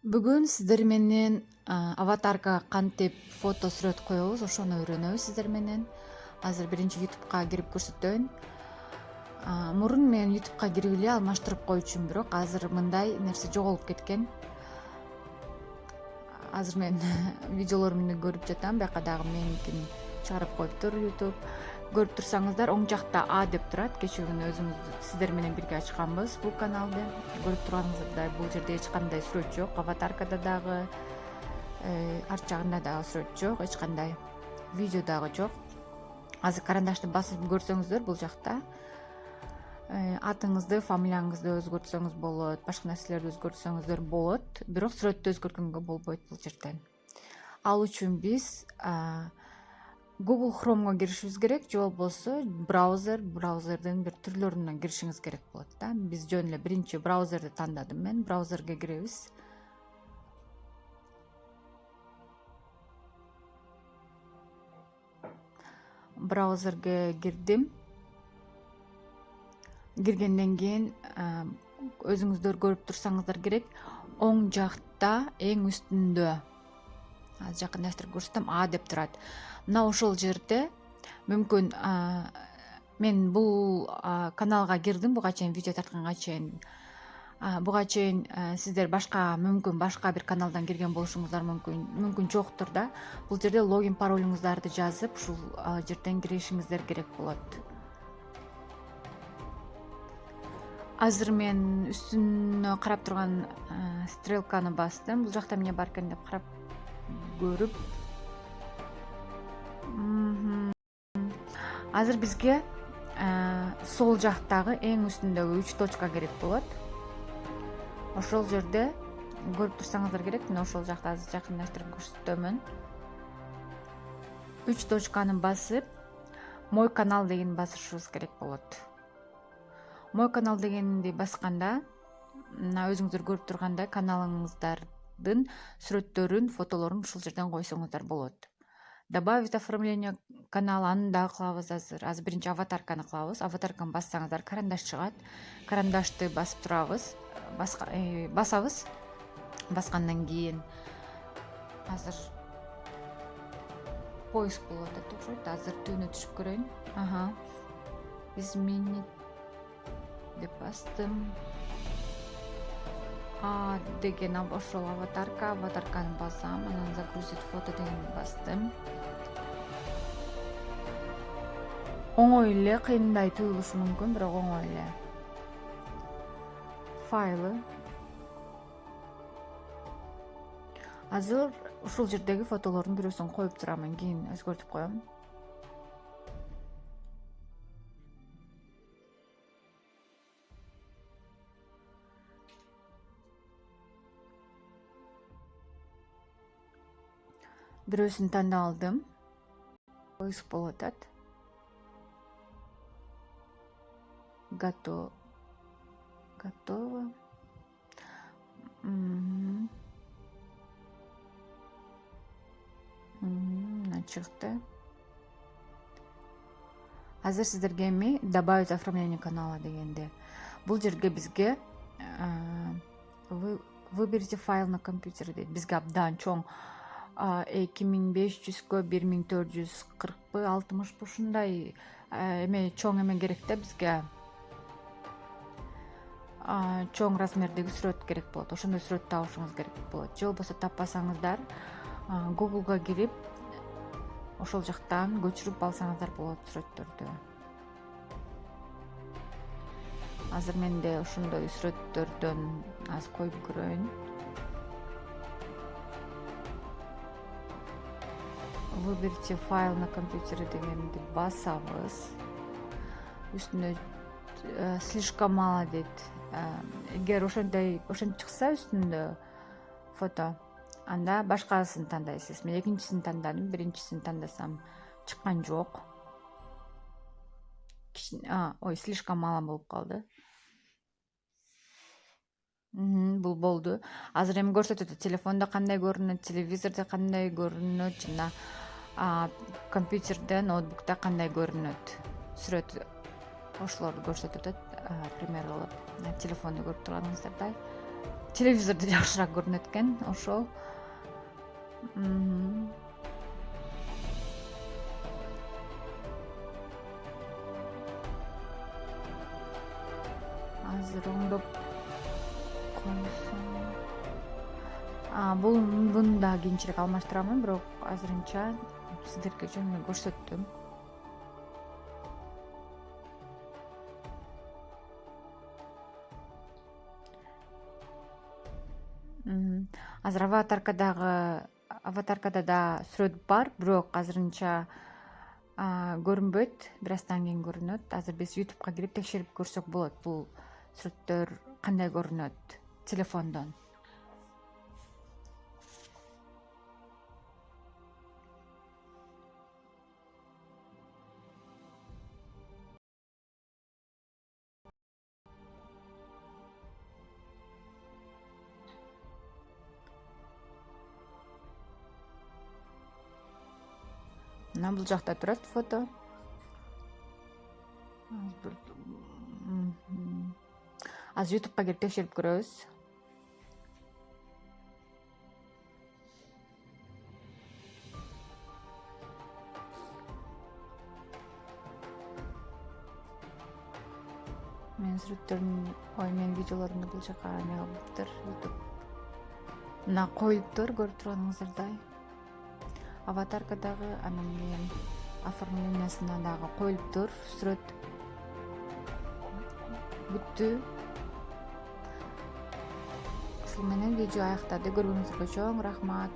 Бүгүн сиздер менен аватаркага кантип фото сүрөт коебуз, ошону үйрөнөбүз сиздер менен. Азыр биринчи ютубка кирип көрсөтөйүн. Мурун мен ютубка кирип эле алмаштырып койчумун, бирок азыр мындай нерсе жоголуп кеткен. Азыр мен видеолорумду көрүп жатам, бияка дагы меникин чыгарып коюптур ютуб. Көрүп турсаңыздар, оң жакта А деп турат. Кечээ күнү өзүңүз сиздер менен бирге ачканбыз бул каналды. Көрүп турганыңыздай бул жерде эч кандай сүрөт жок, аватаркада дагы, арт жагында дагы сүрөт жок, эч кандай видео дагы жок. Азыр карандашты басып көрсөңүздөр бул жакта атыңызды, фамилияңызды өзгөртсөңүз болот, башка нерселерди өзгөртсөңүздөр болот, бирок сүрөттү өзгөрткөнгө болбойт бул жерден. Ал үчүн биз Google Chrome'га киришибиз керек, же болбосо браузердин бир түрлөрүнө киришиңиз керек болот да. Биз жөн эле биринчи браузерди тандадым мен. Браузерге киребиз. Браузерге кирдим. Киргенден кийин өзүңүздөр көрүп турсаңыздар керек, оң жакта эң үстүндө азыр жакындаштырып көрсөтөм, А деп турат. Мына ошол жерде мүмкүн мен бул каналга кирдим, буга чейин видео тартканга чейин. Буга чейин сиздер мүмкүн башка бир каналдан кирген болушуңуздар мүмкүн жоктур да. Бул жерде логин паролуңуздарды жазып, ушул жерден киришиңиздер керек болот. Азыр мен үстүнө карап турган стрелканы бастым. Бул жакта эмне бар экен деп карап көрүп, азыр бизге сол жактагы эң үстүндөгү 3 точка керек болот. Ошол жерде көрүп турсаңыздар керек, мына ошол жакта азыр жакындаштырып көрсөтөмүн. 3 точканы басып, мой канал дегенди басышыбыз керек болот. Мой канал дегенди басканда, мына өзүңүздөр көрүп тургандай каналыңыздардын сүрөттөрүн, фотолорун ушул жерден койсоңуздар болот. Добавить оформление канала, аны дагы кылабыз азыр. Азыр биринчи аватарканы кылабыз. Аватарканы бассаңыздар карандаш чыгат. Карандашты басып турабыз. Басабыз. Баскандан кийин азыр поиск болуп атат окшойт. Азыр түбүнө түшүп көрөйүн. Изменить деп бастым. А деген ошол аватарканы басам, анан загрузить фото дегенди бастым. Оңой эле, кыйындай туюлушу мүмкүн, бирок оңой эле. Файлы. Азыр ушул жердеги фотолордун бирөөсүн коюп турамын, кийин өзгөртүп коем. Бирөөсүн тандап алдым. Поиск болуп атат. Готово. Чыкты. Азыр сиздерге эми добавить оформление канала дегенде. Бул жерге бизге выберите файл на компьютере дейт. Бизге абдан чоң 2500-кө 1440 60 ушундай чоң эме керек да бизге. Чоң размердеги сүрөт керек болот. Ошондой сүрөт табышыңыз керек болот. Же болбосо таппасаңыздар, Google'га кирип, ошол жактан көчүрүп алсаңыздар болот сүрөттөрдү. Азыр менде ошондой сүрөттөрдөн аз коюп көрөйүн. Выберите файл на компьютере дегенди басабыз. Үстүнө слишком мало дейт. Эгер ошентип чыкса үстүндө фото, анда башкасын тандайсыз. Мен экинчисин тандадым, биринчисин тандасам чыккан жок. Слишком мало болуп калды. Бул болду. Азыр эми көрсөтөт, телефондо кандай көрүнөт, телевизордо кандай көрүнөт, жана компьютерде, ноутбукта кандай көрүнөт. Сүрөт ошолорду көрсөтөт, пример кылып. Телефонду көрүп турганыңыздардай. телевизордо жакшыраак көрүнөт экен ошол. Азыр оңдоп койсом. Буну да кийинчерээк алмаштырамын, бирок азырынча сиздерге жөн эле көрсөттүм. Азыр аватаркада да сүрөт бар, бирок азырынча көрүнбөйт, бир аздан кийин көрүнөт. Азыр биз ютубка кирип текшерип көрсөк болот, бул сүрөттөр кандай көрүнөт телефондон. Мына бул жакта турат фото. Азыр ютубка кирип текшерип көрөбүз. Менин сүрөттөрүм, менин видеолорумду бул жака эме кылыптыр, ютуб. Мына коюлуптур, көрүп турганыңыздардай. Аватаркадагы, анан кийин оформлениясына дагы коюлуптур сүрөт. Бүттү. Ушул менен видео аяктады. Көргөнүңүзгө чоң рахмат.